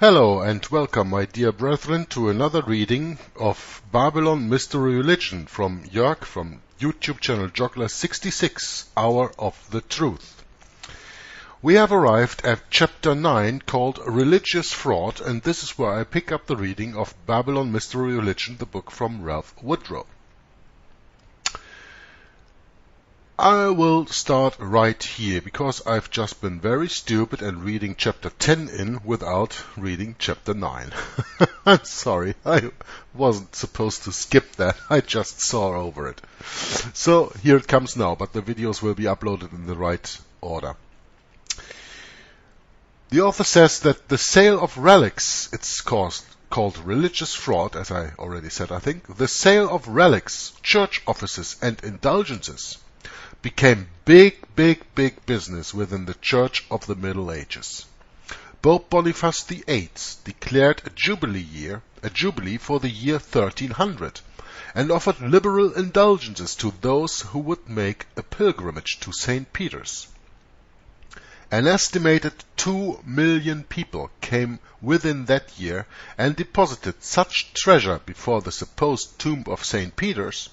Hello and welcome, my dear brethren, to another reading of Babylon Mystery Religion from Jörg from YouTube channel Joggler66, Hour of the Truth. We have arrived at chapter 9 called Religious Fraud, and this is where I pick up the reading of Babylon Mystery Religion, the book from Ralph Woodrow. I will start right here, because I've just been very stupid and reading chapter 10 in without reading chapter 9. I'm sorry, I wasn't supposed to skip that, I just saw over it. So here it comes now, but the videos will be uploaded in the right order. The author says that the sale of relics, it's called religious fraud, as I already said, I think, the sale of relics, church offices and indulgences became big business within the Church of the Middle Ages. Pope Boniface VIII declared a jubilee for the year 1300, and offered liberal indulgences to those who would make a pilgrimage to St. Peter's. An estimated 2 million people came within that year and deposited such treasure before the supposed tomb of St. Peter's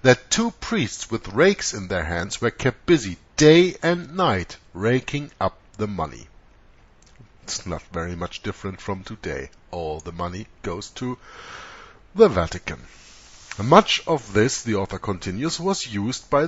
that 2 priests with rakes in their hands were kept busy day and night raking up the money. It's not very much different from today. All the money goes to the Vatican. Much of this, the author continues, was used by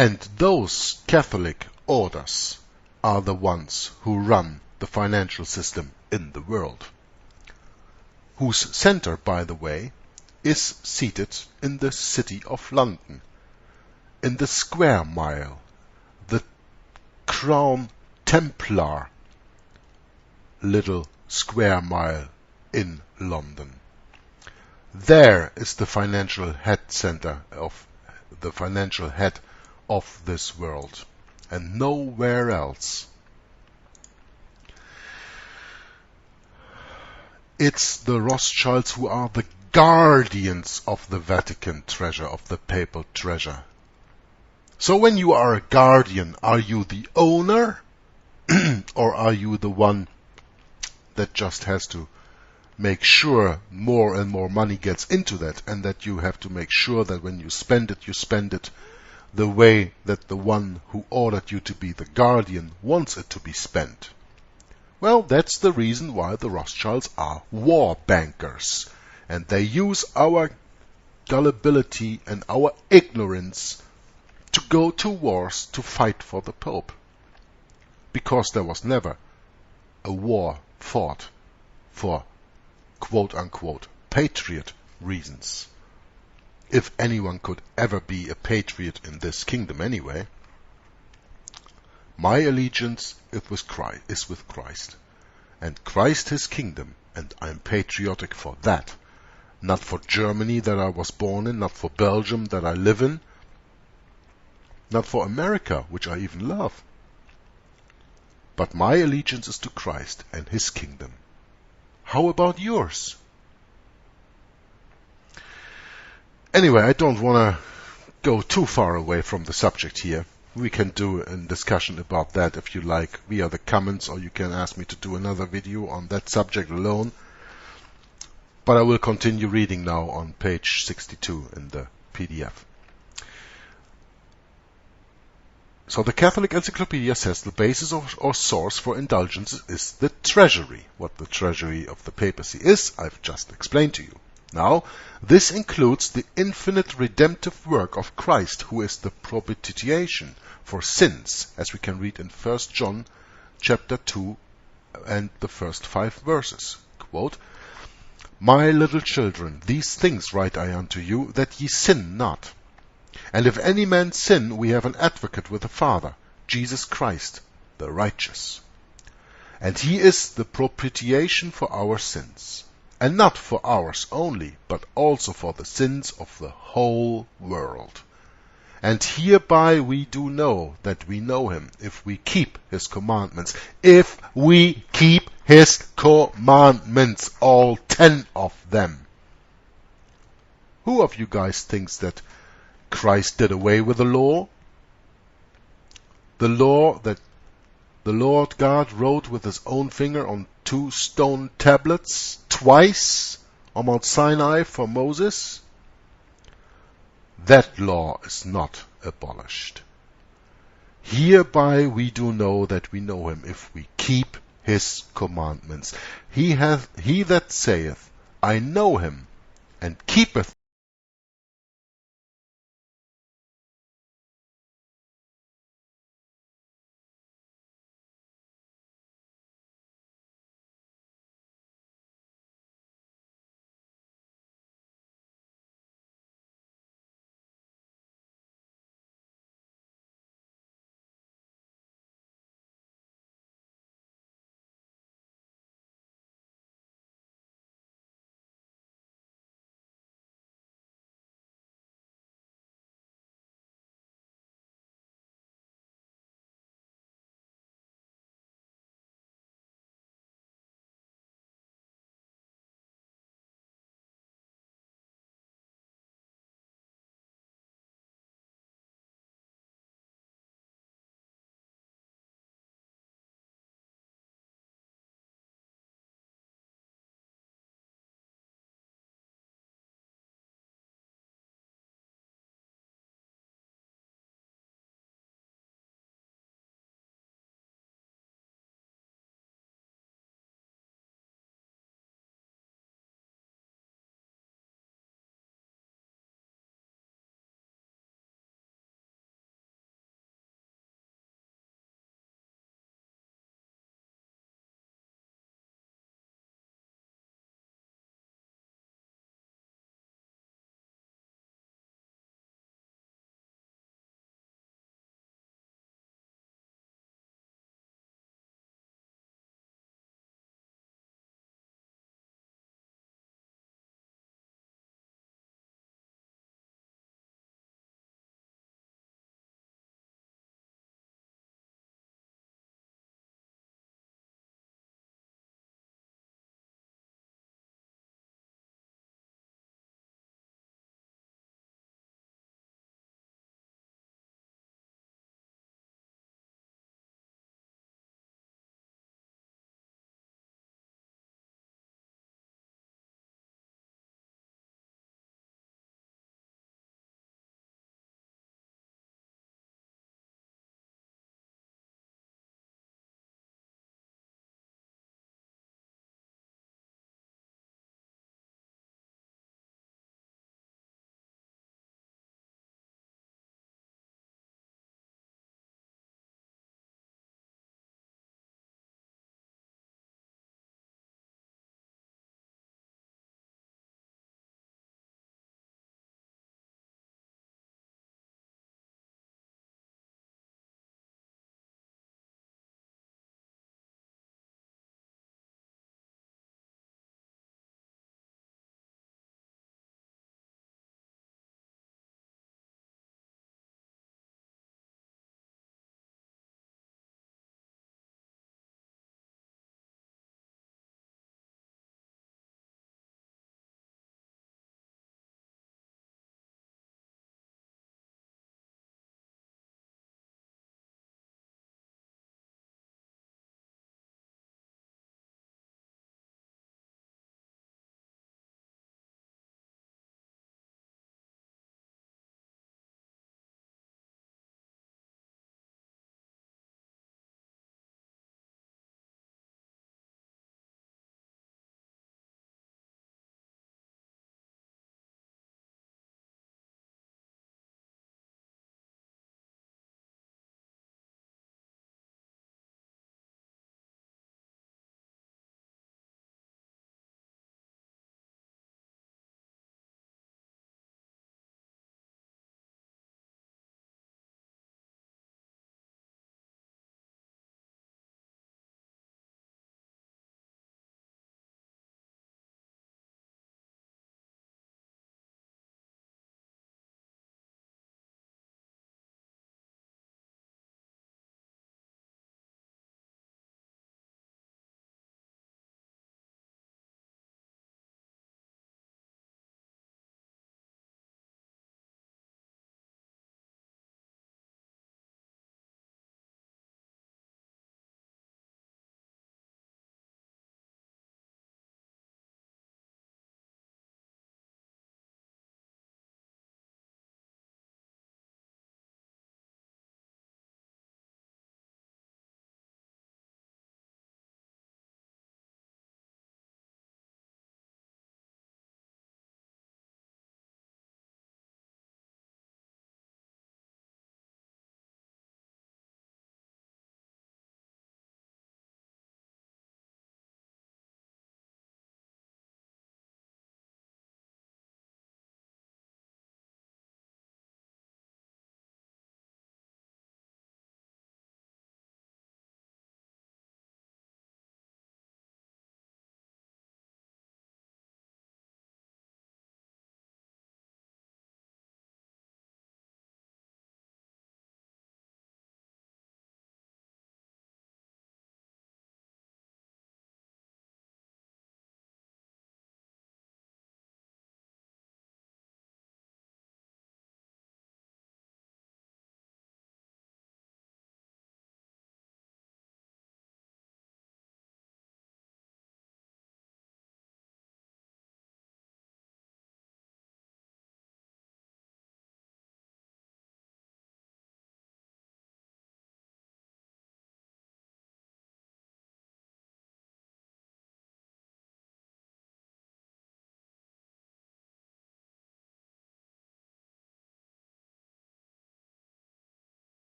And those Catholic orders are the ones who run the financial system in the world, whose center, by the way, is seated in the city of London, in the Square Mile, the Crown Templar little square mile in London. There is the financial head center of the financial head of this world, and nowhere else. It's the Rothschilds who are the guardians of the Vatican treasure, of the papal treasure. So when you are a guardian, are you the owner or are you the one that just has to make sure more and more money gets into that, and that you have to make sure that when you spend it the way that the one who ordered you to be the guardian wants it to be spent? Well, that's the reason why the Rothschilds are war bankers, and they use our gullibility and our ignorance to go to wars to fight for the Pope. Because there was never a war fought for quote-unquote patriot reasons. If anyone could ever be a patriot in this kingdom anyway. My allegiance is with Christ, and Christ his kingdom, and I'm patriotic for that. Not for Germany that I was born in, not for Belgium that I live in, not for America, which I even love. But my allegiance is to Christ and his kingdom. How about yours? Anyway, I don't want to go too far away from the subject here. We can do a discussion about that if you like via the comments, or you can ask me to do another video on that subject alone. But I will continue reading now on page 62 in the PDF. So the Catholic Encyclopedia says the basis or source for indulgences is the treasury. What the treasury of the papacy is, I've just explained to you. Now, this includes the infinite redemptive work of Christ, who is the propitiation for sins, as we can read in 1 John chapter 2 and the first 5 verses. Quote, "My little children, these things write I unto you, that ye sin not. And if any man sin, we have an advocate with the Father, Jesus Christ, the righteous. And he is the propitiation for our sins, and not for ours only, but also for the sins of the whole world. And hereby we do know that we know him, if we keep his commandments." If we keep his commandments, all 10 of them. Who of you guys thinks that Christ did away with the law? The law that the Lord God wrote with his own finger on 2 stone tablets twice on Mount Sinai for Moses? That law is not abolished. Hereby we do know that we know him, if we keep his commandments. He that saith, I know him, and keepeth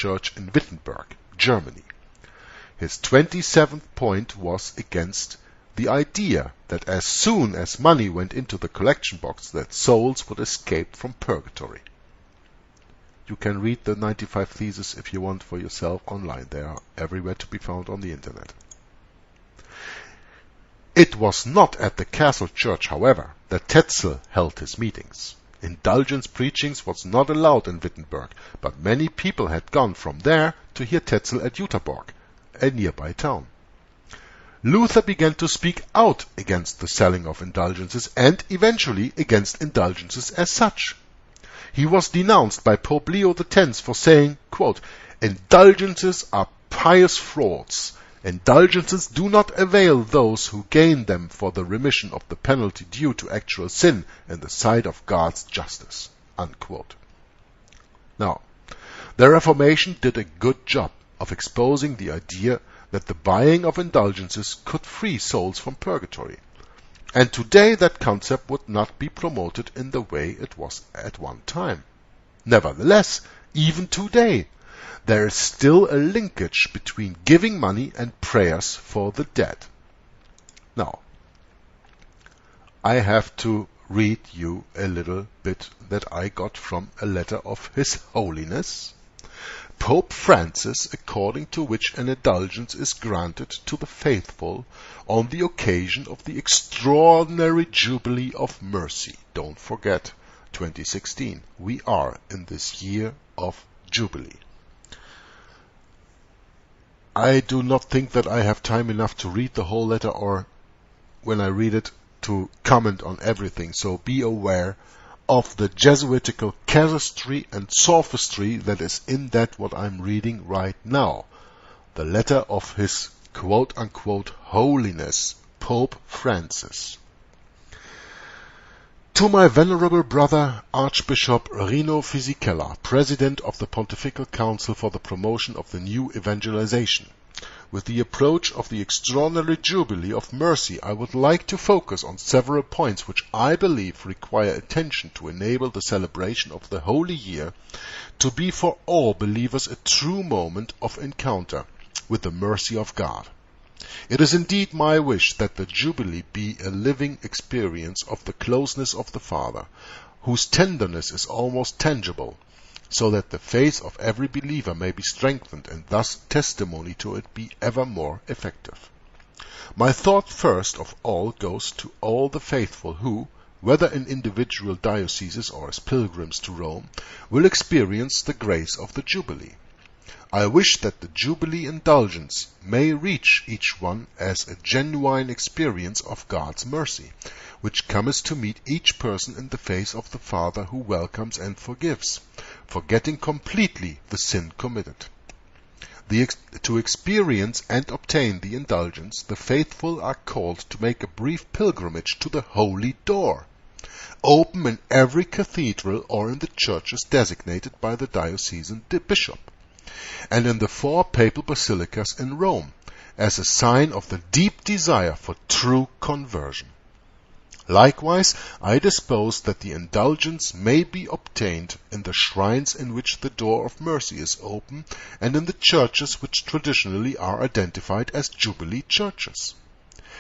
Church in Wittenberg, Germany. His 27th point was against the idea that as soon as money went into the collection box, that souls would escape from purgatory. You can read the 95 Theses if you want for yourself online. They are everywhere to be found on the internet. It was not at the castle church, however, that Tetzel held his meetings. Indulgence preachings was not allowed in Wittenberg, but many people had gone from there to hear Tetzel at Jüterborg, a nearby town. Luther began to speak out against the selling of indulgences and eventually against indulgences as such. He was denounced by Pope Leo X for saying, quote, "Indulgences are pious frauds. Indulgences do not avail those who gain them for the remission of the penalty due to actual sin in the sight of God's justice." Unquote. Now, the Reformation did a good job of exposing the idea that the buying of indulgences could free souls from purgatory. And today that concept would not be promoted in the way it was at one time. Nevertheless, even today, there is still a linkage between giving money and prayers for the dead. Now, I have to read you a little bit that I got from a letter of His Holiness Pope Francis, according to which an indulgence is granted to the faithful on the occasion of the extraordinary Jubilee of Mercy. Don't forget, 2016. We are in this year of Jubilee. I do not think that I have time enough to read the whole letter, or when I read it, to comment on everything, so be aware of the Jesuitical casuistry and sophistry that is in that what I'm reading right now. The letter of His quote-unquote Holiness, Pope Francis. To my venerable brother, Archbishop Rino Fisichella, President of the Pontifical Council for the Promotion of the New Evangelization. With the approach of the extraordinary Jubilee of Mercy, I would like to focus on several points which I believe require attention to enable the celebration of the Holy Year to be for all believers a true moment of encounter with the mercy of God. It is indeed my wish that the Jubilee be a living experience of the closeness of the Father, whose tenderness is almost tangible, so that the faith of every believer may be strengthened and thus testimony to it be ever more effective. My thought first of all goes to all the faithful who, whether in individual dioceses or as pilgrims to Rome, will experience the grace of the Jubilee. I wish that the Jubilee indulgence may reach each one as a genuine experience of God's mercy, which comes to meet each person in the face of the Father who welcomes and forgives, forgetting completely the sin committed. To experience and obtain the indulgence, the faithful are called to make a brief pilgrimage to the Holy Door, open in every cathedral or in the churches designated by the diocesan bishop, and in the 4 papal basilicas in Rome, as a sign of the deep desire for true conversion. Likewise, I dispose that the indulgence may be obtained in the shrines in which the door of mercy is open and in the churches which traditionally are identified as Jubilee churches.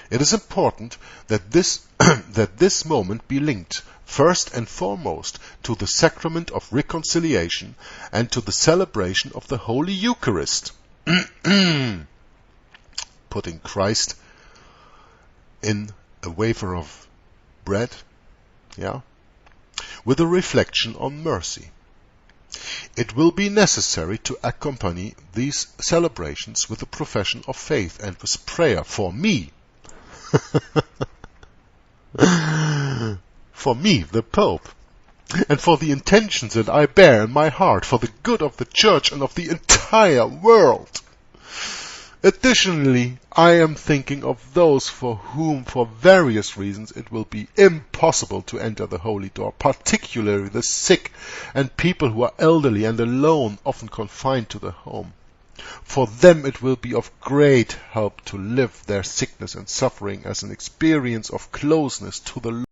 It is important that this moment be linked first and foremost to the sacrament of reconciliation and to the celebration of the Holy Eucharist, putting Christ in a wafer of bread, with a reflection on mercy. It will be necessary to accompany these celebrations with a profession of faith and with prayer for me, for me, the Pope, and for the intentions that I bear in my heart for the good of the Church and of the entire world. Additionally, I am thinking of those for whom, for various reasons, it will be impossible to enter the Holy Door, particularly the sick and people who are elderly and alone, often confined to the home. For them it will be of great help to live their sickness and suffering as an experience of closeness to the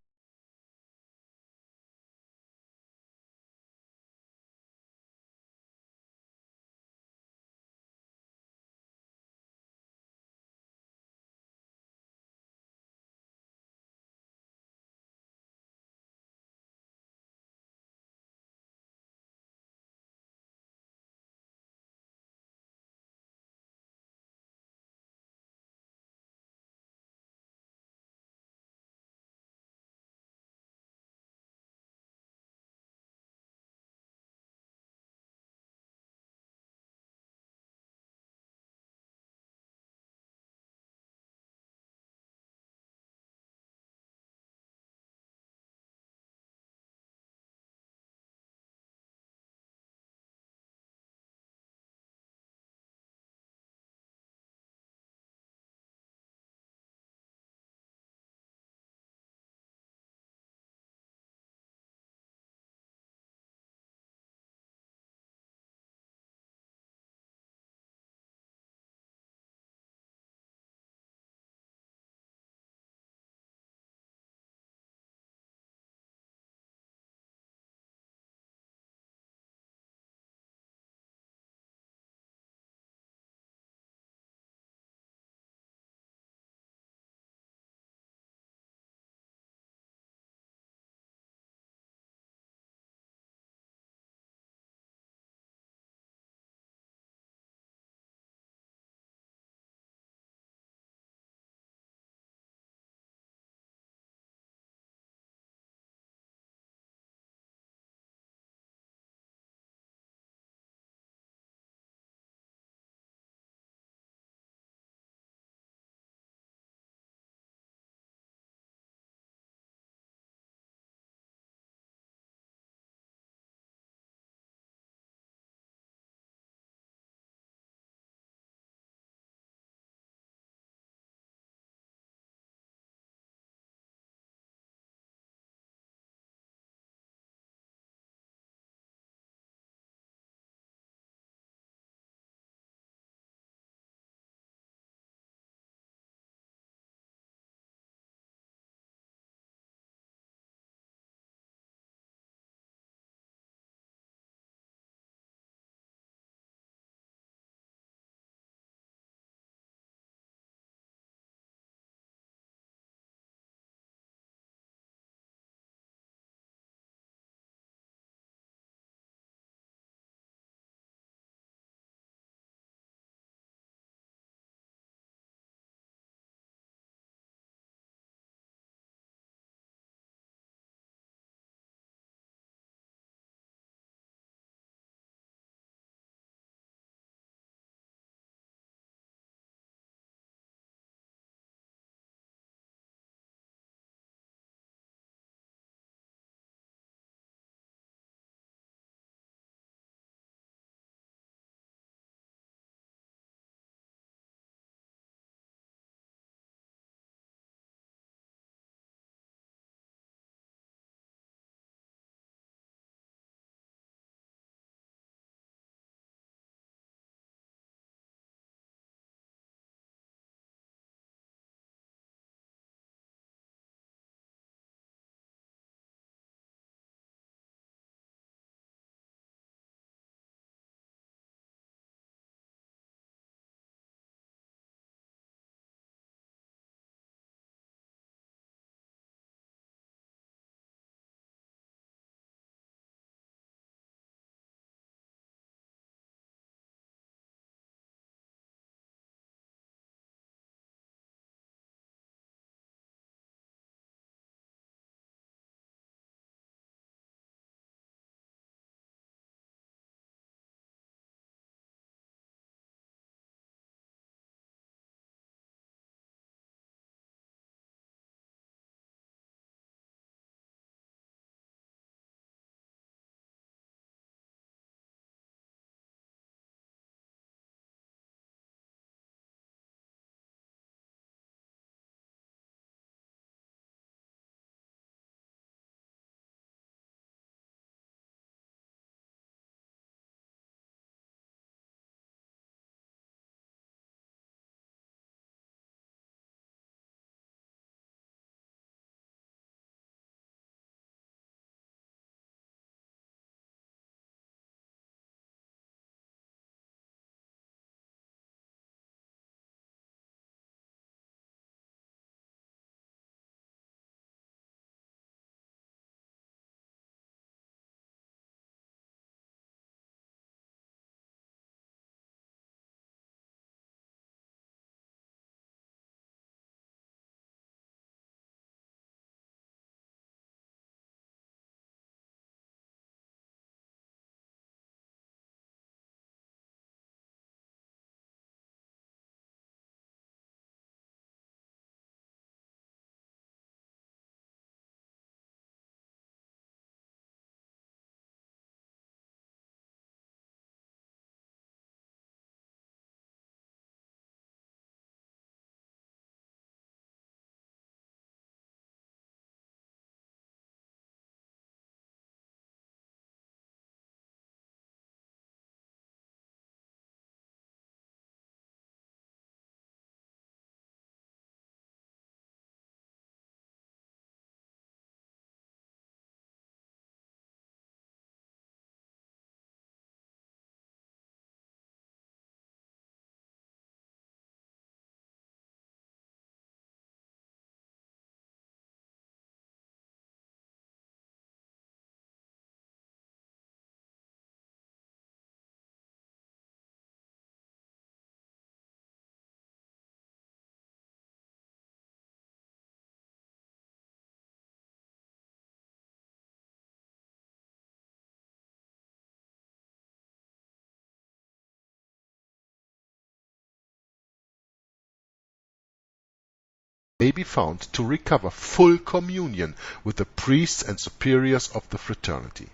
may be found to recover full communion with the priests and superiors of the fraternity.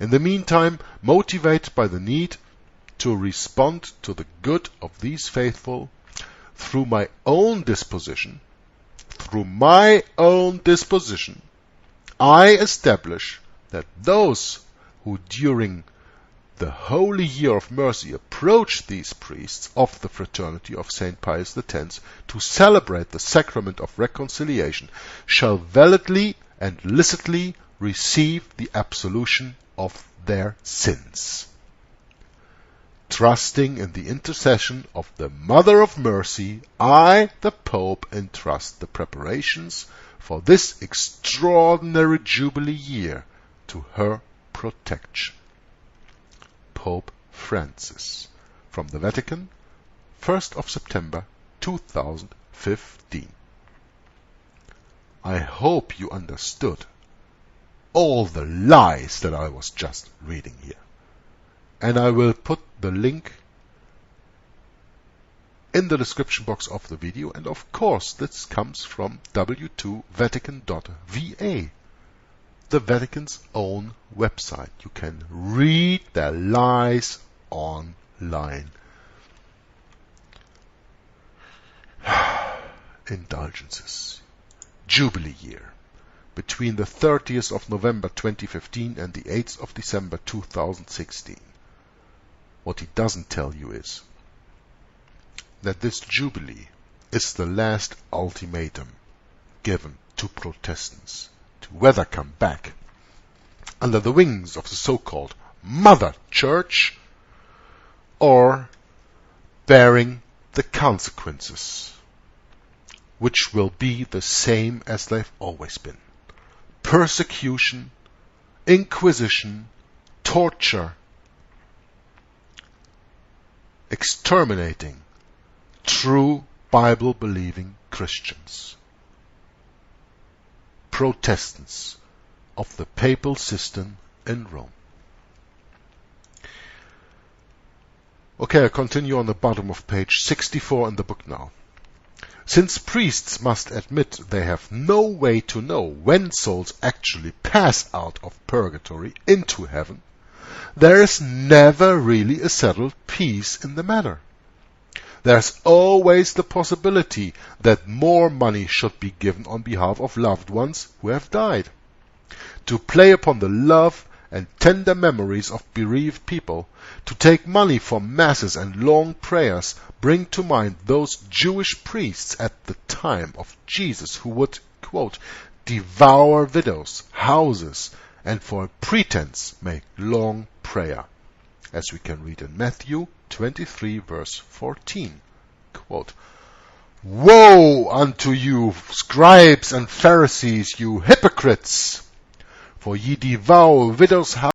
In the meantime, motivated by the need to respond to the good of these faithful through my own disposition, I establish that those who during the Holy Year of Mercy approach these priests of the Fraternity of St. Pius X to celebrate the sacrament of reconciliation shall validly and licitly receive the absolution of their sins. Trusting in the intercession of the Mother of Mercy, I, the Pope, entrust the preparations for this extraordinary Jubilee year to her protection. Pope Francis. From the Vatican, 1st of September 2015. I hope you understood all the lies that I was just reading here. And I will put the link in the description box of the video. And of course, this comes from w2vatican.va, the Vatican's own website. You can read their lies online. Indulgences. Jubilee year. Between the 30th of November 2015 and the 8th of December 2016. What he doesn't tell you is that this Jubilee is the last ultimatum given to Protestants to whether come back under the wings of the so-called Mother Church or bearing the consequences, which will be the same as they've always been. Persecution, inquisition, torture, exterminating true Bible-believing Christians, Protestants of the papal system in Rome. Okay, I continue on the bottom of page 64 in the book now. Since priests must admit they have no way to know when souls actually pass out of purgatory into heaven, there is never really a settled peace in the matter. There's always the possibility that more money should be given on behalf of loved ones who have died. To play upon the love and tender memories of bereaved people, to take money for masses and long prayers, bring to mind those Jewish priests at the time of Jesus who would, quote, devour widows' houses, and for a pretense make long prayer, as we can read in Matthew 23 verse 14. Quote, woe unto you, scribes and Pharisees, you hypocrites! For ye devour widows' houses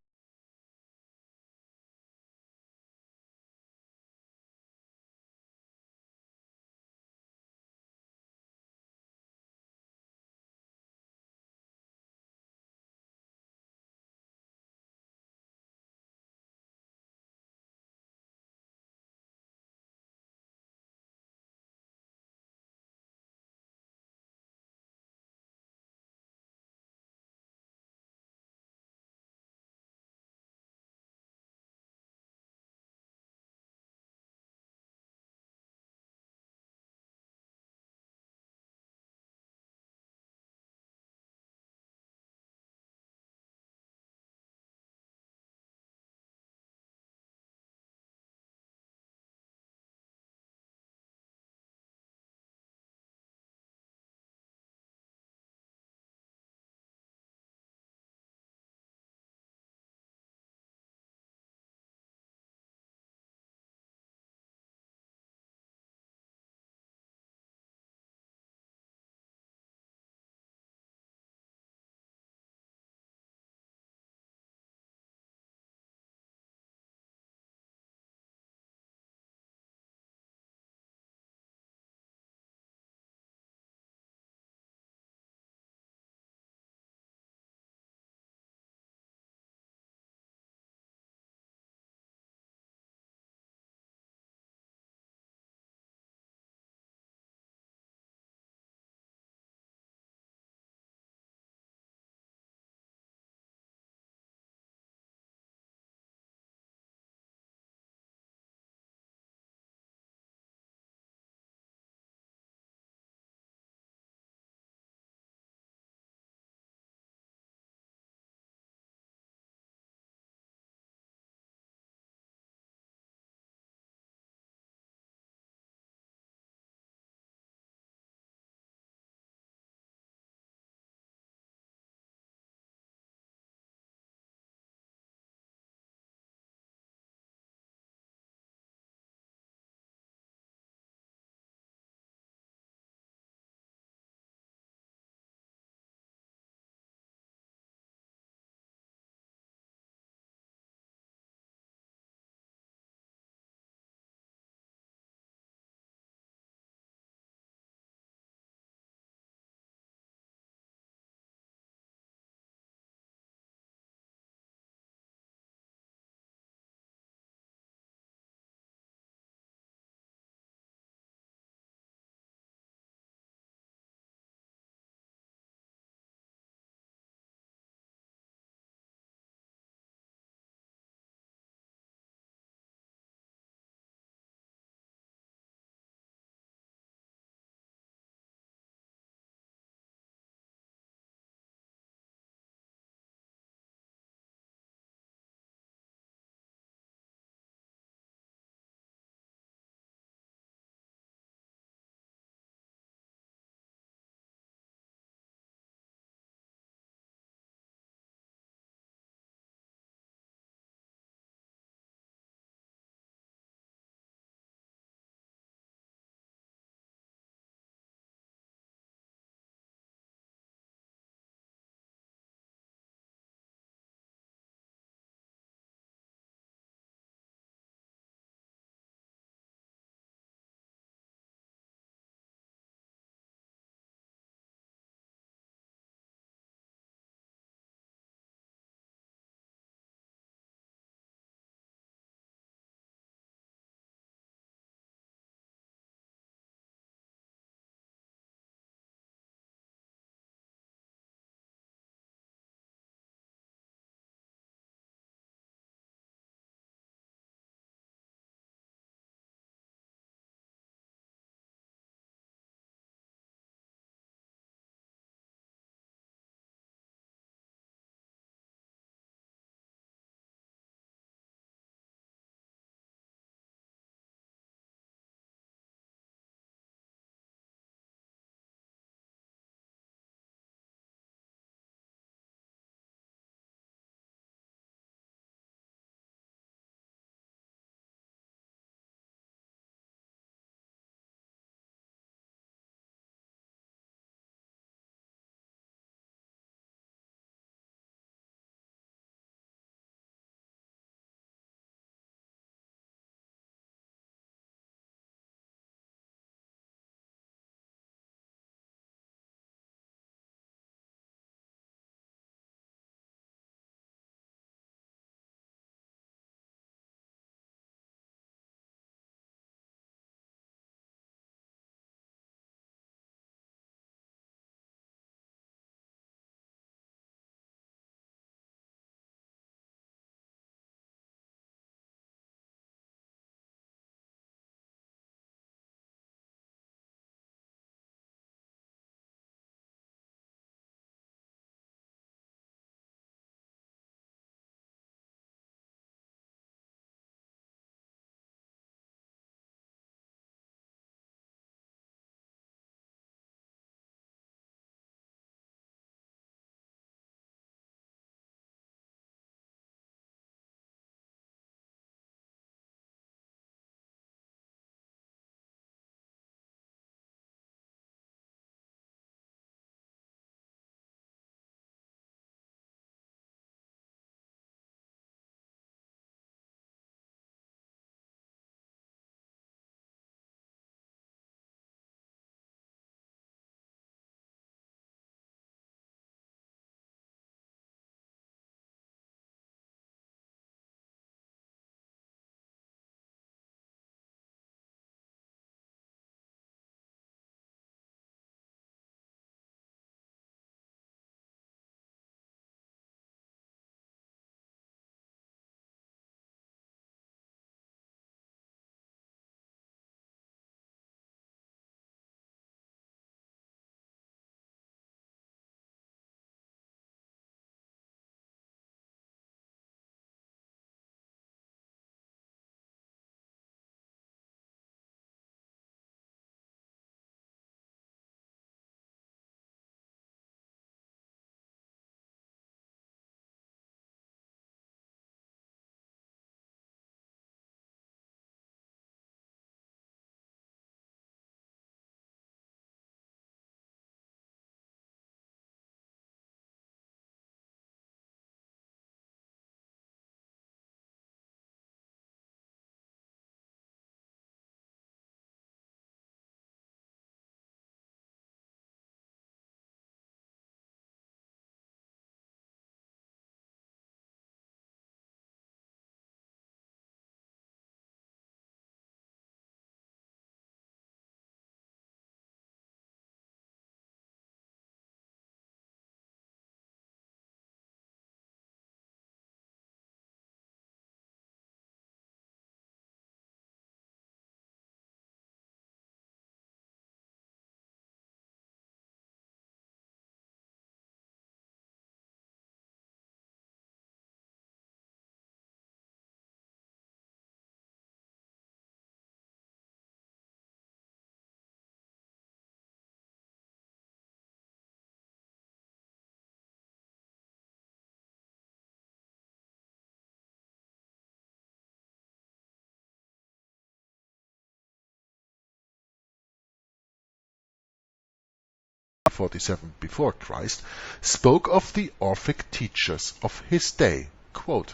47 before Christ, spoke of the Orphic teachers of his day, quote,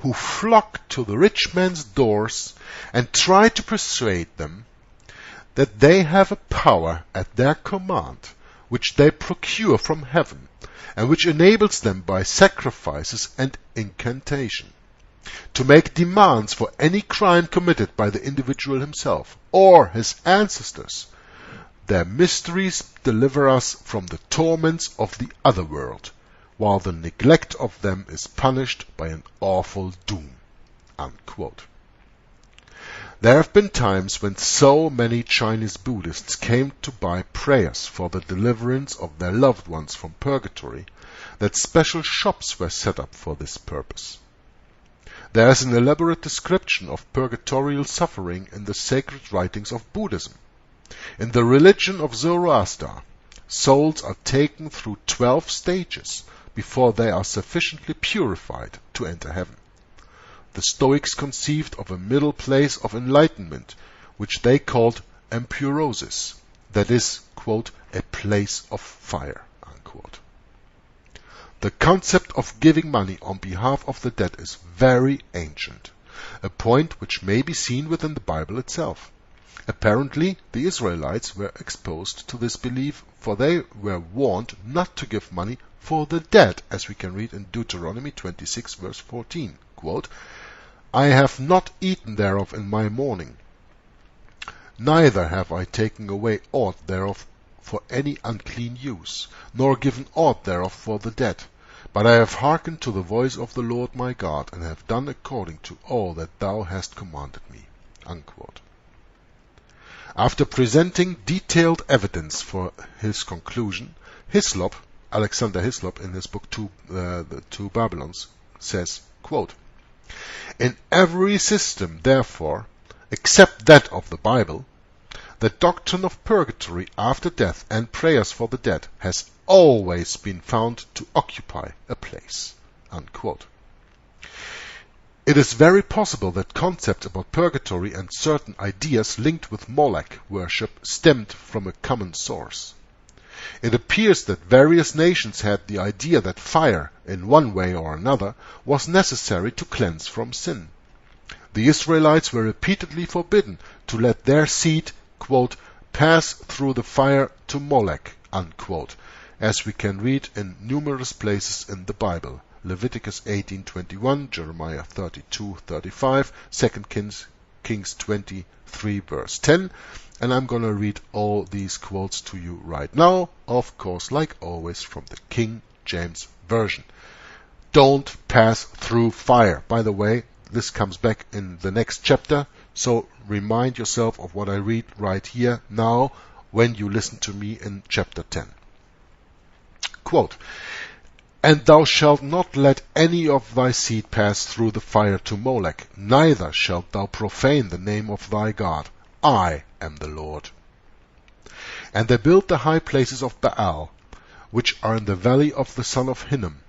who flocked to the rich man's doors and try to persuade them that they have a power at their command, which they procure from heaven, and which enables them by sacrifices and incantation to make demands for any crime committed by the individual himself or his ancestors. Their mysteries deliver us from the torments of the other world, while the neglect of them is punished by an awful doom. Unquote. There have been times when so many Chinese Buddhists came to buy prayers for the deliverance of their loved ones from purgatory that special shops were set up for this purpose. There is an elaborate description of purgatorial suffering in the sacred writings of Buddhism. In the religion of Zoroaster, souls are taken through 12 stages before they are sufficiently purified to enter heaven. The Stoics conceived of a middle place of enlightenment, which they called empurosis, that is, quote, a place of fire, unquote. The concept of giving money on behalf of the dead is very ancient, a point which may be seen within the Bible itself. Apparently, the Israelites were exposed to this belief, for they were warned not to give money for the dead, as we can read in Deuteronomy 26, verse 14. Quote, I have not eaten thereof in my mourning, neither have I taken away aught thereof for any unclean use, nor given aught thereof for the dead. But I have hearkened to the voice of the Lord my God, and have done according to all that thou hast commanded me. Unquote. After presenting detailed evidence for his conclusion, Hislop, Alexander Hislop, in his book The Two Babylons, says, quote, in every system, therefore, except that of the Bible, the doctrine of purgatory after death and prayers for the dead has always been found to occupy a place. Unquote. It is very possible that concepts about purgatory and certain ideas linked with Moloch worship stemmed from a common source. It appears that various nations had the idea that fire, in one way or another, was necessary to cleanse from sin. The Israelites were repeatedly forbidden to let their seed, quote, pass through the fire to Moloch, unquote, as we can read in numerous places in the Bible. Leviticus 18:21, Jeremiah 32:35, 2 Kings 23 verse 10, and I'm going to read all these quotes to you right now, of course, like always, from the King James Version. Don't pass through fire. By the way, this comes back in the next chapter, so remind yourself of what I read right here now when you listen to me in chapter 10. Quote, and thou shalt not let any of thy seed pass through the fire to Moloch, neither shalt thou profane the name of thy God. I am the Lord. And they built the high places of Baal, which are in the valley of the son of Hinnom,